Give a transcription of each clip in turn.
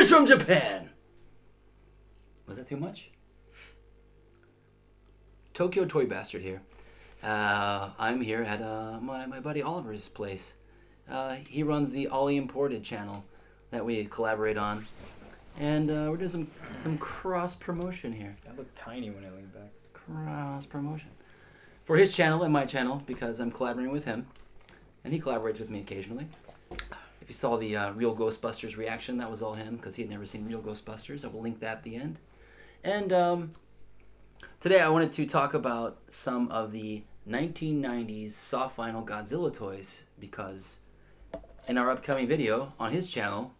Greetings from Japan. Was that too much? Tokyo Toy Bastard here. I'm here at my buddy Oliver's place. He runs the Ollie Imported channel that we collaborate on. And we're doing some cross-promotion here. I look tiny when I lean back. Cross-promotion. For his channel and my channel, because I'm collaborating with him. And he collaborates with me occasionally. If you saw the Real Ghostbusters reaction, that was all him, because he had never seen Real Ghostbusters. I will link that at the end. And today I wanted to talk about some of the 1990s soft vinyl Godzilla toys, because in our upcoming video on his channel,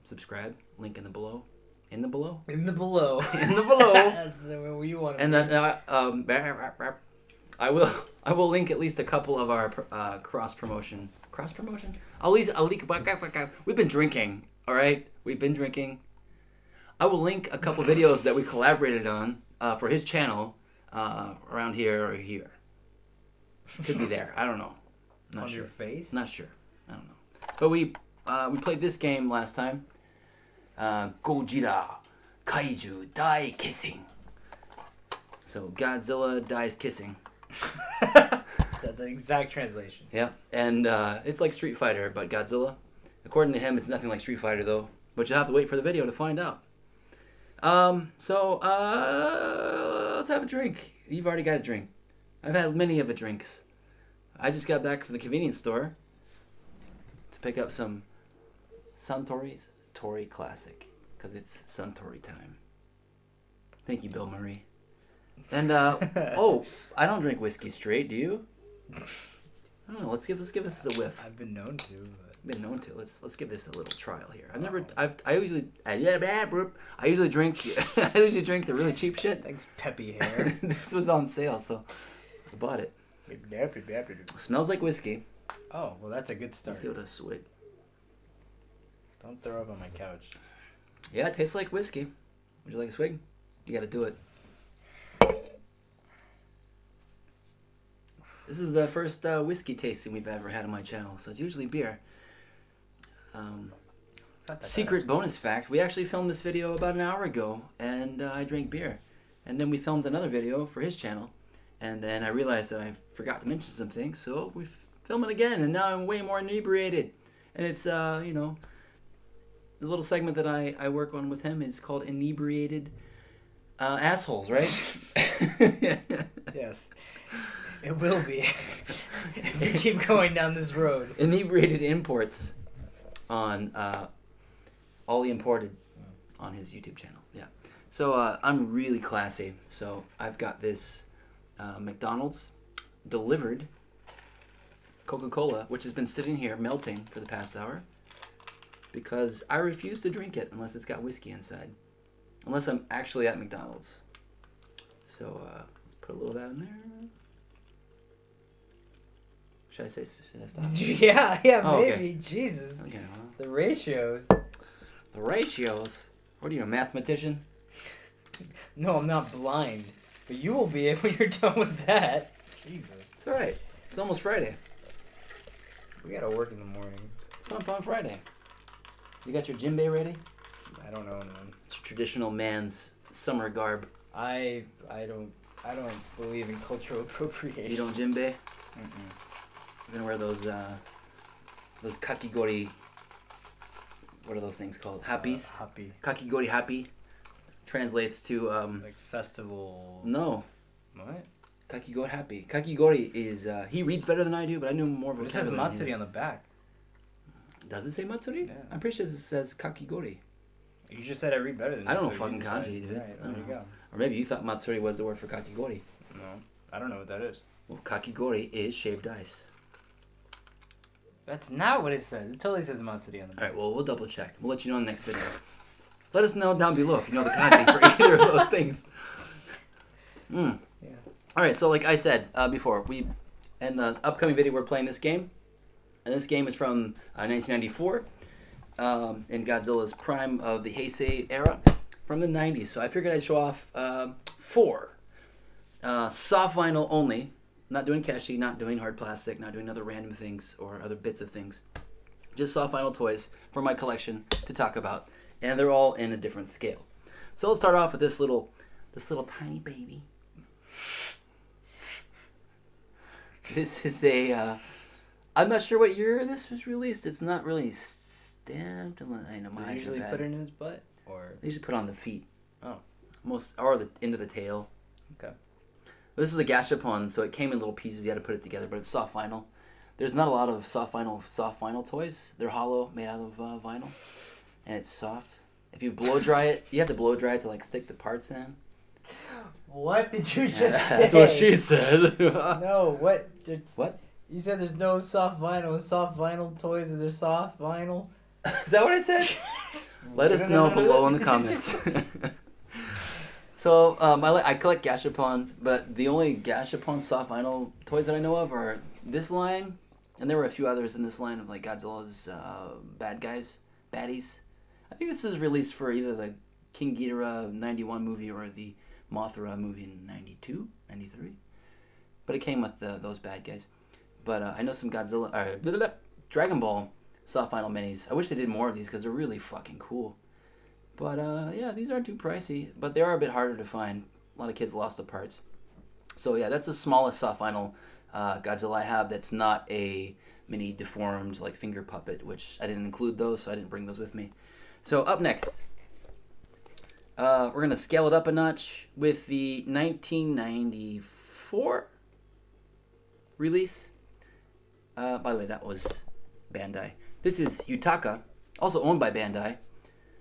subscribe, link in the below. In the below? In the below. In the below. That's where you want to and then I will link at least a couple of our cross promotion. Cross promotion? I'll link. We've been drinking. All right, we've been drinking. I will link a couple videos that we collaborated on for his channel around here or here. Could be there. I don't know. Not on sure. Your face? Not sure. I don't know. But we played this game last time. Godzilla Kaiju Die Kissing. So Godzilla dies kissing. That's an exact translation. Yeah, and it's like Street Fighter, but Godzilla. According to him, it's nothing like Street Fighter, though. But you'll have to wait for the video to find out. So let's have a drink. You've already got a drink. I've had many of the drinks. I just got back from the convenience store to pick up some Suntory's Tory Classic, because it's Suntory time. Thank you, Bill Murray. And oh, I don't drink whiskey straight. Do you? I don't know. Let's give this a whiff. I've been known to. But... Been known to. Let's give this a little trial here. I usually drink the really cheap shit. Thanks, peppy hair. This was on sale, so I bought it. Smells like whiskey. Oh, well, that's a good start. Let's give it a swig. Don't throw up on my couch. Yeah, it tastes like whiskey. Would you like a swig? You got to do it. This is the first whiskey tasting we've ever had on my channel, so it's usually beer. Secret bonus fact, we actually filmed this video about an hour ago, and I drank beer. And then we filmed another video for his channel, and then I realized that I forgot to mention some things, so we film it again, and now I'm way more inebriated. And it's, you know, the little segment that I work on with him is called Inebriated Assholes, right? Yes. It will be. If we keep going down this road. Inebriated Imports on Ollie Imported on his YouTube channel. Yeah. So I'm really classy. So I've got this McDonald's delivered Coca-Cola, which has been sitting here melting for the past hour, because I refuse to drink it unless it's got whiskey inside. Unless I'm actually at McDonald's. So let's put a little of that in there. Should I stop? Yeah, oh, maybe. Okay. Jesus. Okay, well. The ratios. The ratios? What are you, a mathematician? No, I'm not blind. But you will be when you're done with that. Jesus. It's alright. It's almost Friday. We gotta work in the morning. It's fun Friday. You got your djembe ready? I don't know, man. It's a traditional man's summer garb. I don't believe in cultural appropriation. You don't djembe? Mm-mm. You're gonna wear those kakigori. What are those things called? Happies. Happy. Kakigori happy translates to like festival. No. What? Kakigori happy. Kakigori is he reads better than I do, but I knew more of It says Matsuri on the back. Does it say Matsuri? Yeah. I'm pretty sure it says Kakigori. You just said I read better than you. I don't know so fucking you kanji, dude. Right, there you go. Or maybe you thought Matsuri was the word for Kakigori. No, I don't know what that is. Well, Kakigori is shaved ice. That's not what it says. It totally says Matsuri on the back. Alright, well, we'll double check. We'll let you know in the next video. Let us know down below if you know the kanji for either of those things. Yeah. Alright, so like I said before, in the upcoming video we're playing this game. And this game is from 1994. In Godzilla's prime of the Heisei era from the 90s. So I figured I'd show off 4 soft vinyl only. Not doing kashi, not doing hard plastic, not doing other random things or other bits of things. Just soft vinyl toys for my collection to talk about. and they're all in a different scale. So let's start off with this little tiny baby. This is a. I'm not sure what year this was released. It's not really stamped. I know Do they usually put it in his butt, or they usually put it on the feet. Oh, Or the into the tail. okay. This was a gashapon, so it came in little pieces. You had to put it together, but it's soft vinyl. There's not a lot of soft vinyl toys. They're hollow, made out of vinyl, and it's soft. If you blow dry it, you have to blow dry it to like stick the parts in. What did you just say? That's what she said. No, what? What? You said there's no soft vinyl. Soft vinyl toys. Is there soft vinyl? Is that what I said? Let us know below in the comments. So, I collect gashapon, but the only gashapon soft vinyl toys that I know of are this line, and there were a few others in this line of like Godzilla's baddies. I think this is released for either the King Ghidorah 91 movie or the Mothra movie in 92, 93. But it came with those bad guys. But I know some Dragon Ball soft vinyl minis. I wish they did more of these because they're really fucking cool. But yeah, these aren't too pricey, but they are a bit harder to find. A lot of kids lost the parts. So yeah, that's the smallest soft vinyl Godzilla I have that's not a mini deformed like finger puppet, which I didn't include those, so I didn't bring those with me. So up next, we're going to scale it up a notch with the 1994 release. By the way, that was Bandai. This is Yutaka, also owned by Bandai.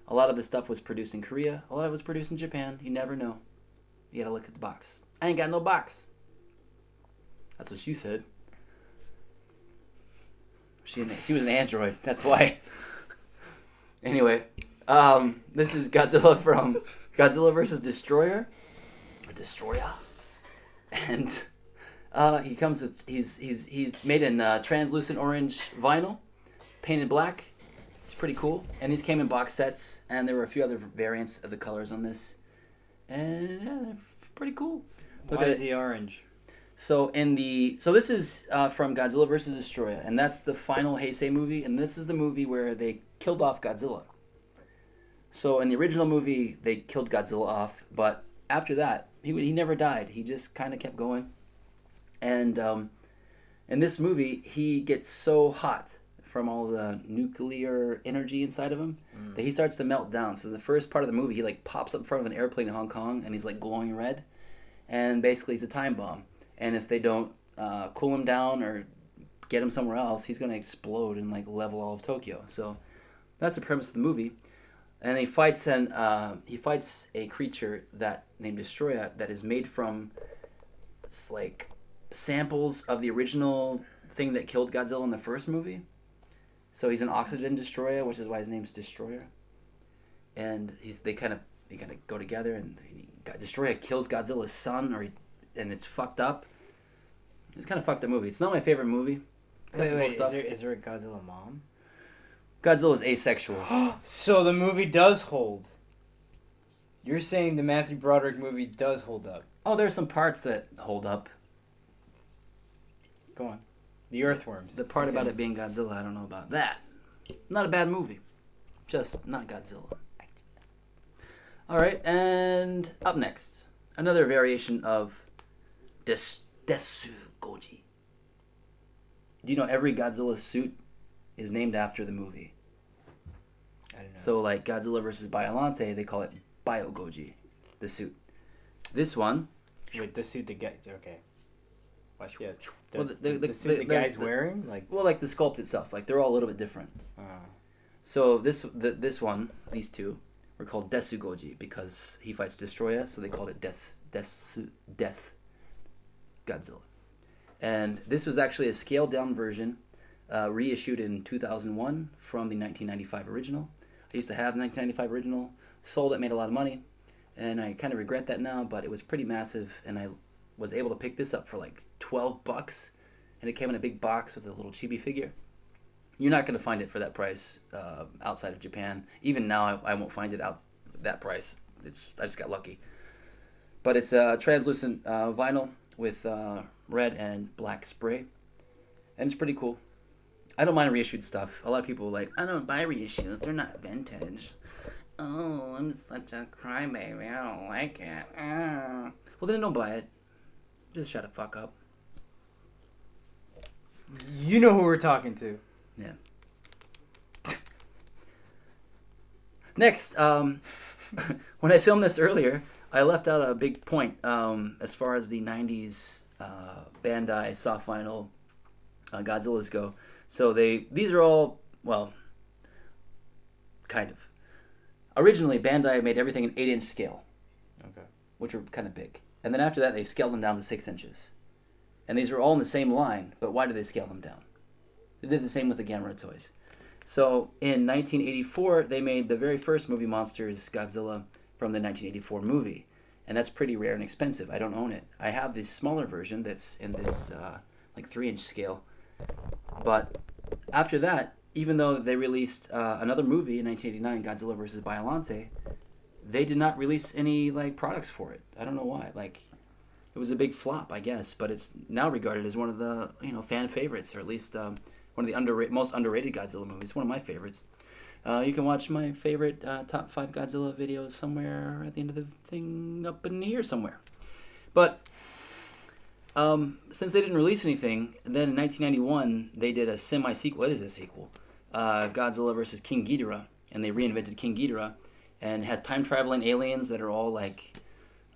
A lot of this stuff was produced in Korea. A lot of it was produced in Japan. You never know. You gotta look at the box. I ain't got no box. That's what she said. She was an android. That's why. Anyway, this is Godzilla from Godzilla vs. Destroyer. Or Destroyer. And he comes with, he's made in translucent orange vinyl, painted black. It's pretty cool. And these came in box sets, and there were a few other variants of the colors on this. And yeah, they're pretty cool. Why is he orange? So this is from Godzilla vs. Destroyer, and that's the final Heisei movie, and this is the movie where they killed off Godzilla. So in the original movie, they killed Godzilla off, but after that, he never died. He just kind of kept going. And in this movie, he gets so hot from all the nuclear energy inside of him that he starts to melt down. So the first part of the movie, he like pops up in front of an airplane in Hong Kong, and he's like glowing red, and basically he's a time bomb. And if they don't cool him down or get him somewhere else, he's going to explode and like level all of Tokyo. So that's the premise of the movie. And he fights a creature named Destroyer that is made from like samples of the original thing that killed Godzilla in the first movie. So he's an oxygen destroyer, which is why his name's Destroyer. And they kind of go together, and Destroyer kills Godzilla's son, and it's fucked up. It's kind of fucked up movie. It's not my favorite movie. Wait, is there a Godzilla mom? Godzilla's asexual. So the movie does hold. You're saying the Matthew Broderick movie does hold up. Oh, there's some parts that hold up. Go on. The earthworms. The part about it being Godzilla, I don't know about that. Not a bad movie. Just not Godzilla. Alright, and up next, another variation of Desu Goji. Do you know every Godzilla suit is named after the movie? I don't know. So like Godzilla vs. Biollante, they call it Biogoji, the suit. This one... Wait, the suit the guy... Okay. Watch, yeah. The suit the guy's wearing? Well, like the sculpt itself. Like they're all a little bit different. So this one, these two, were called Desu Goji because he fights Destroyer, so they called it Death Godzilla. And this was actually a scaled down version, reissued in 2001 from the 1995 original. I used to have the 1995 original, sold it, made a lot of money, and I kind of regret that now, but it was pretty massive, and I was able to pick this up for like $12, and it came in a big box with a little chibi figure. You're not going to find it for that price outside of Japan. Even now, I won't find it out that price. I just got lucky. But it's translucent vinyl with red and black spray, and it's pretty cool. I don't mind reissued stuff. A lot of people are like, I don't buy reissues. They're not vintage. Oh, I'm such a crybaby. I don't like it. Well, then don't buy it. Just shut the fuck up. You know who we're talking to. Yeah. Next, when I filmed this earlier, I left out a big point as far as the 90's Bandai soft vinyl Godzillas go. So these are all, well, kind of. Originally, Bandai made everything in 8-inch scale, Okay. which were kind of big. And then after that, they scaled them down to 6 inches. And these were all in the same line, but why did they scale them down? They did the same with the Gamera toys. So in 1984, they made the very first movie Monsters Godzilla from the 1984 movie. And that's pretty rare and expensive. I don't own it. I have this smaller version that's in this like 3-inch scale. But after that, even though they released another movie in 1989, Godzilla vs. Biollante, they did not release any like products for it. I don't know why. Like, it was a big flop, I guess, but it's now regarded as one of the fan favorites, or at least one of the most underrated Godzilla movies. One of my favorites. You can watch my favorite top 5 Godzilla videos somewhere at the end of the thing up in here somewhere. But since they didn't release anything, then in 1991 they did a semi-sequel. It is a sequel. Godzilla vs. King Ghidorah, and they reinvented King Ghidorah, and has time-traveling aliens that are all like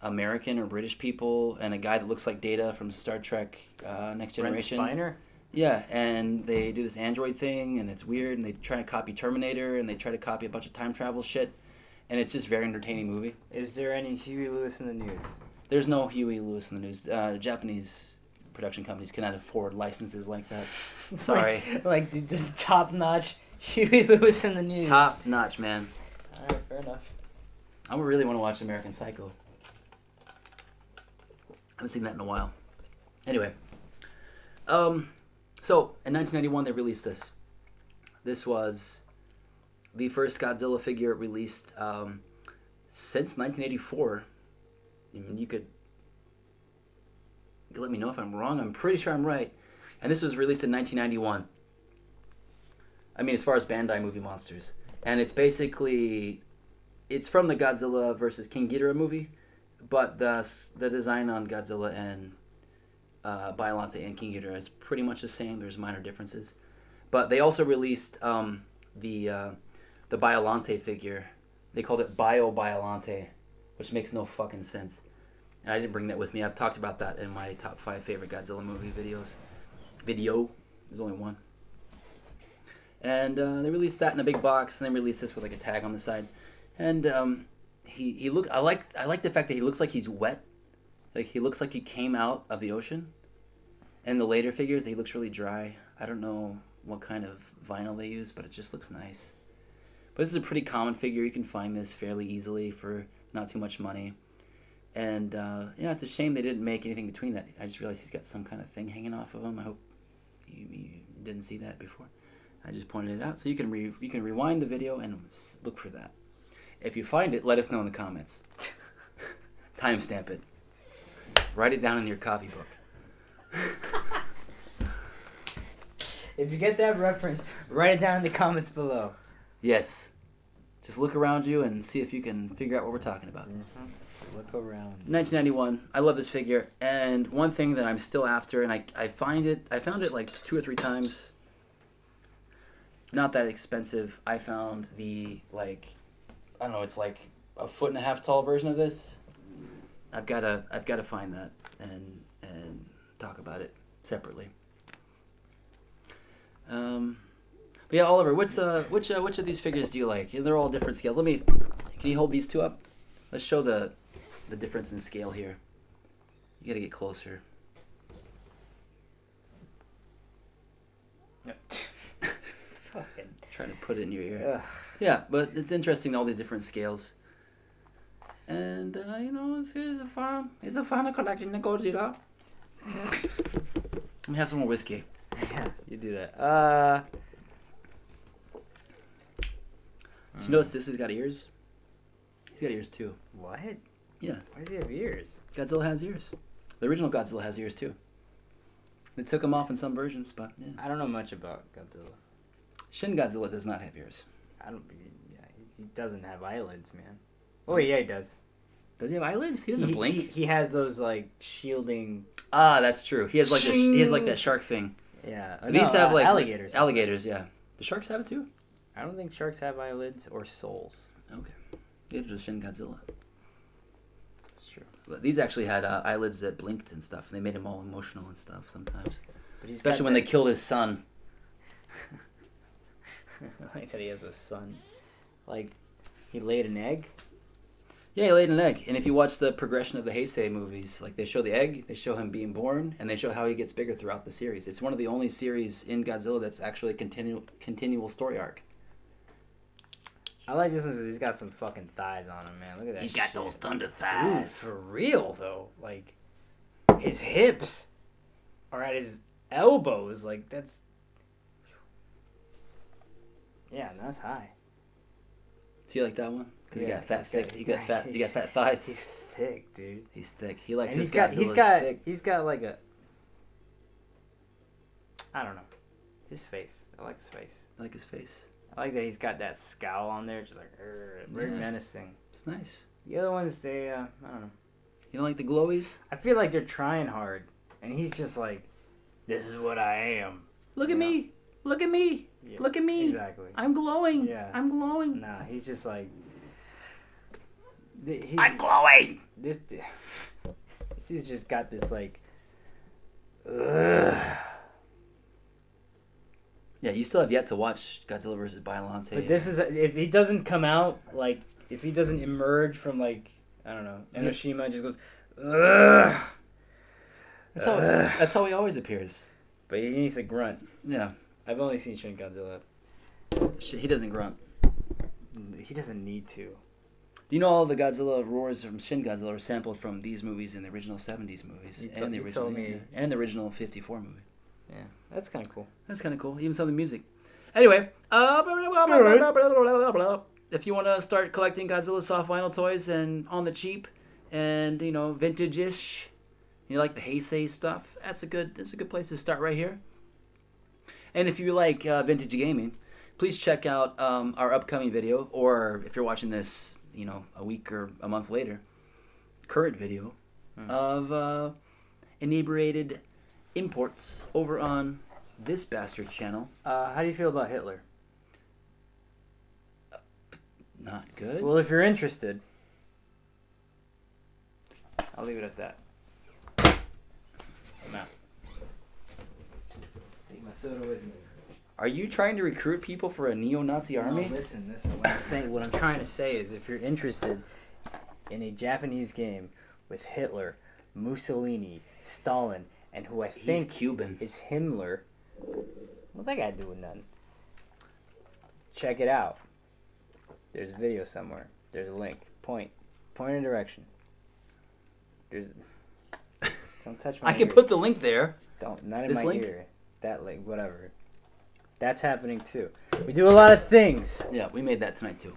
American or British people, and a guy that looks like Data from Star Trek Next Generation. Brent Spiner? Yeah, and they do this android thing, and it's weird, and they try to copy Terminator, and they try to copy a bunch of time travel shit, and it's just a very entertaining movie. Is there any Huey Lewis in the news? There's no Huey Lewis in the news. Japanese production companies cannot afford licenses like that. Sorry. like the top-notch Huey Lewis in the news. Top notch, man. Alright, fair enough. I really want to watch American Psycho. I haven't seen that in a while. Anyway. So, in 1991, they released this. This was the first Godzilla figure released since 1984. I mean, you could let me know if I'm wrong. I'm pretty sure I'm right. And this was released in 1991. I mean, as far as Bandai movie monsters. And it's basically... It's from the Godzilla vs. King Ghidorah movie, but the design on Godzilla and Biollante and King Ghidorah is pretty much the same. There's minor differences. But they also released the Biollante figure. They called it Biollante, which makes no fucking sense. And I didn't bring that with me. I've talked about that in my top 5 favorite Godzilla movie videos. There's only one. And they released that in a big box, and they released this with like a tag on the side. And he look. I like the fact that he looks like he's wet. Like, he looks like he came out of the ocean. And the later figures, he looks really dry. I don't know what kind of vinyl they use, but it just looks nice. But this is a pretty common figure. You can find this fairly easily for not too much money. And, yeah, it's a shame they didn't make anything between that. I just realized he's got some kind of thing hanging off of him. I hope you didn't see that before. I just pointed it out. So you can rewind the video and look for that. If you find it, let us know in the comments. Timestamp it. Write it down in your copybook. If you get that reference, write it down in the comments below. Yes. Just look around you and see if you can figure out what we're talking about. Mm-hmm. Look around. 1991. I love this figure. And one thing that I'm still after, and I found it like 2 or 3 times. Not that expensive. I found the, like, I don't know, it's like a 1.5 foot tall version of this. I've got to find that and talk about it separately. But yeah, Oliver, which of these figures do you like? They're all different scales. Can you hold these 2 up? Let's show the difference in scale here. You got to get closer. Fucking. Trying to put it in your ear. Ugh. Yeah, but it's interesting, all the different scales. And, it's a fun collection of Godzilla. Let me have some more whiskey. Yeah, you do that. Did you notice this has got ears? He's got ears too. What? Yes. Why does he have ears? Godzilla has ears. The original Godzilla has ears too. They took them off in some versions, but yeah. I don't know much about Godzilla. Shin Godzilla does not have ears. I don't. Yeah, He doesn't have eyelids, man. Oh yeah, he does. Does he have eyelids? He doesn't blink. He has those like shielding. Ah, that's true. He has like he has like that shark thing. Yeah. These have like alligators. Alligators, yeah. The sharks have it too. I don't think sharks have eyelids or souls. Okay. Neither does Shin Godzilla. That's true. But these actually had eyelids that blinked and stuff. And they made him all emotional and stuff sometimes. But especially when they killed his son. I like that he has a son. Like, he laid an egg? Yeah, he laid an egg. And if you watch the progression of the Heisei movies, like they show the egg, they show him being born, and they show how he gets bigger throughout the series. It's one of the only series in Godzilla that's actually a continual story arc. I like this one because he's got some fucking thighs on him, man. Look at that. He's got those thunder thighs. Dude, for real though. Like, his hips are at his elbows. Like, that's. Yeah, that's high. Do you like that one? Because yeah, he got fat, thick. He got fat thighs. He's thick, dude. He's thick. He likes and his thick. He's got like a. I don't know. His face. I like his face. I like his face. I like that he's got that scowl on there, just like very menacing. It's nice. The other ones, they I don't know. You don't like the glowies? I feel like they're trying hard, and he's just like, "This is what I am." Look at me! Look at me! Yeah, look at me! Exactly. I'm glowing. Yeah. I'm glowing. Nah, he's just like. I'm glowing. This he's just got this like. Ugh. Yeah, you still have yet to watch Godzilla vs. Biollante. But this is if he doesn't come out like if he doesn't emerge from like I don't know Enoshima and just goes. Ugh. That's how he always appears. But he needs to grunt. Yeah. I've only seen Shin Godzilla. He doesn't grunt. He doesn't need to. Do you know all the Godzilla roars from Shin Godzilla are sampled from these movies and the original 70s movies and the original 54 movie? Yeah, that's kind of cool. That's kind of cool. Even some of the music. Anyway, if you want to start collecting Godzilla soft vinyl toys and on the cheap and vintage-ish, you like the Heisei stuff, that's a good place to start right here. And if you like vintage gaming, please check out our upcoming video, or if you're watching this, a week or a month later, current video of inebriated imports over on this bastard channel. How do you feel about Hitler? Not good. Well, if you're interested, I'll leave it at that. I'm out. Take my soda with me. Are you trying to recruit people for a neo-Nazi army? No, listen. What I'm trying to say is, if you're interested in a Japanese game with Hitler, Mussolini, Stalin, and who I think Cuban is Himmler, what's that guy doing nothing? Check it out. There's a video somewhere. There's a link. Point in direction. Don't touch my I can ears. put the link there. Not in this my link? ear. That link, whatever. That's happening too. We do a lot of things. Yeah, we made that tonight too.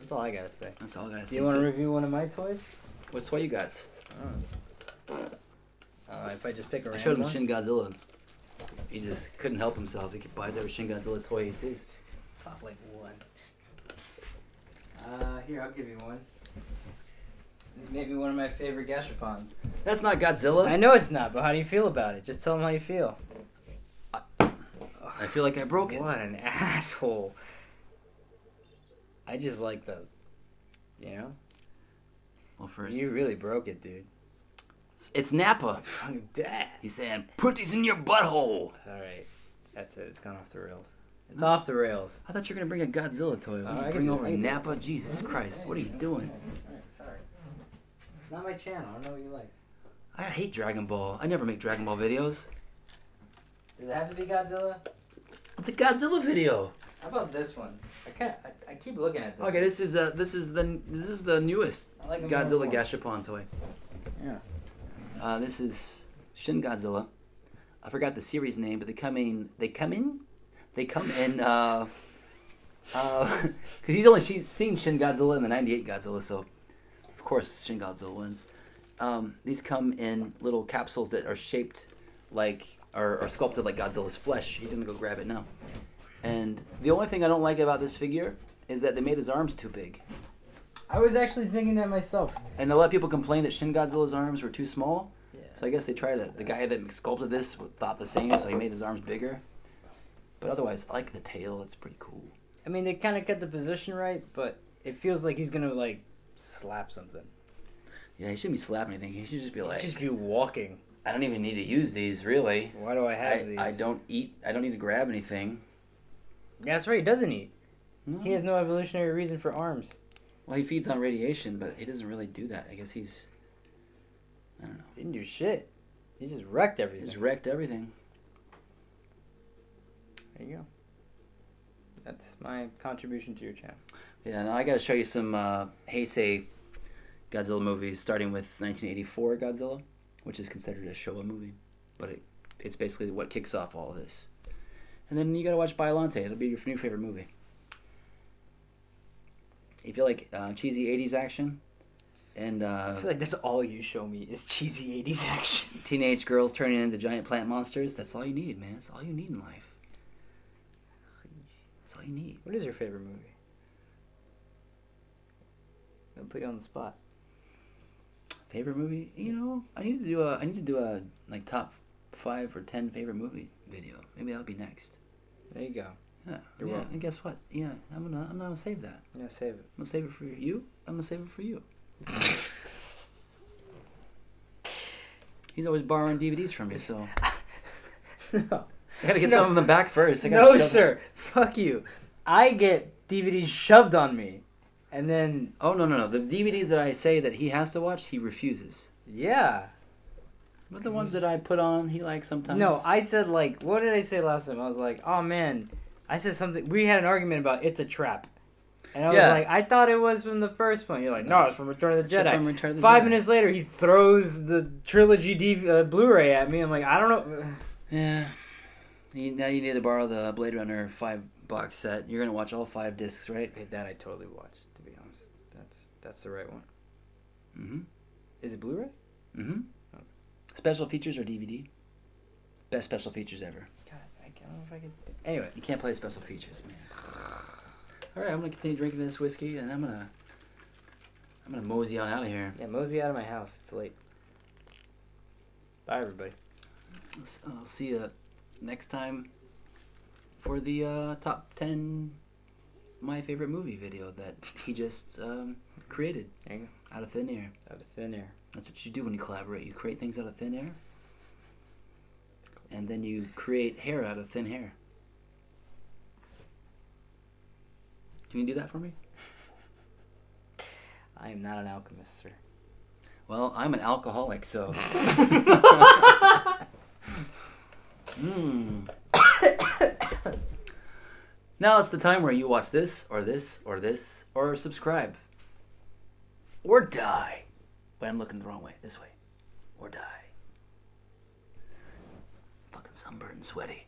That's all I gotta say. That's all I gotta say. Do you want to review one of my toys? What toy you got? If I just pick a random I showed him one? Shin Godzilla. He just couldn't help himself. He buys every Shin Godzilla toy he sees. Pop like one. Here, I'll give you one. This is maybe one of my favorite gashapons. That's not Godzilla. I know it's not, but how do you feel about it? Just tell them how you feel. I feel like I broke it. What an asshole. I just like the, Well, first, You really broke it, dude. it's Nappa. Dad. He's saying, "Put these in your butthole." Alright. That's it. It's gone off the rails. It's off the rails. I thought you were gonna bring a Godzilla toy. I Bring can over do- Nappa. Jesus Christ, what are you doing? Alright, sorry. Not my channel. I don't know what you like. I hate Dragon Ball. I never make Dragon Ball videos. Does it have to be Godzilla? It's a Godzilla video. How about this one? I keep looking at this. Okay, this is the newest I like them Godzilla more. Gashapon toy. Yeah. This is Shin Godzilla. I forgot the series name, but they come in. Because he's only seen Shin Godzilla in the '98 Godzilla, so of course Shin Godzilla wins. These come in little capsules that are shaped like, or sculpted like Godzilla's flesh. He's gonna go grab it now. And the only thing I don't like about this figure is that they made his arms too big. I was actually thinking that myself. And a lot of people complain that Shin Godzilla's arms were too small. Yeah. So I guess they tried to. The guy that sculpted this thought the same, so he made his arms bigger. But otherwise, I like the tail. It's pretty cool. I mean, they kind of got the position right, but it feels like he's gonna like slap something. Yeah, he shouldn't be slapping anything. He should just be like. He should just be walking. I don't even need to use these, really. Why do I have these? I don't eat. I don't need to grab anything. Yeah, that's right. He doesn't eat. No. He has no evolutionary reason for arms. Well, he feeds on radiation, but he doesn't really do that. I guess he's. I don't know. He didn't do shit. He just wrecked everything. He's wrecked everything. There you go. That's my contribution to your channel. Yeah, now I got to show you some Heisei Godzilla movies, starting with 1984 Godzilla, which is considered a Showa movie, but it's basically what kicks off all of this. And then you got to watch Biollante. It'll be your new favorite movie. If you like cheesy 80s action and I feel like that's all you show me is cheesy 80s action. teenage girls turning into giant plant monsters, that's all you need, man. That's all you need in life. That's all you need. What is your favorite movie? I'll put you on the spot. Favorite movie? You know, I need to do a like top 5 or 10 favorite movie video. Maybe that'll be next. There you go. Yeah. You're yeah. welcome. And guess what? Yeah, I'm gonna save that. Yeah, save it. I'm gonna save it for you. I'm gonna save it for you. He's always borrowing DVDs from me, so No. I gotta get some of them back first. No, sir. Fuck you. I get DVDs shoved on me, and then Oh no! The DVDs that I say that he has to watch, he refuses. yeah. But the ones that I put on, he likes sometimes. No, I said like, what did I say last time? I was like, oh man, I said something. We had an argument about It's a Trap, and I was Yeah. like, I thought it was from the first one. You're like, no, it's from Return of the It's Jedi. from Return of the 5 Jedi. minutes later, he throws the trilogy Blu-ray at me. I'm like, I don't know. Yeah. Now you need to borrow the Blade Runner 5 box set. You're gonna watch all 5 discs, right? Hey, that I totally watched. To be honest, that's the right one. Mm-hmm. Is it Blu-ray? Mm-hmm. Special features or DVD? Best special features ever. God, I don't know if I could. Anyways, You can't play special features, man. All right, I'm gonna continue drinking this whiskey, and I'm gonna mosey on out of here. yeah, mosey out of my house. It's late. Bye, everybody. I'll see you next time for the top 10 my favorite movie video that he just created There you out of thin air. go. Out of thin air. That's what you do when you collaborate. You create things out of thin air, and then you create hair out of thin hair. Can you do that for me? I am not an alchemist, sir. Well, I'm an alcoholic, so. Now it's the time where you watch this, or this, or this, or subscribe. Or die. But I'm looking the wrong way. This way. Or die. Fucking sunburned and sweaty.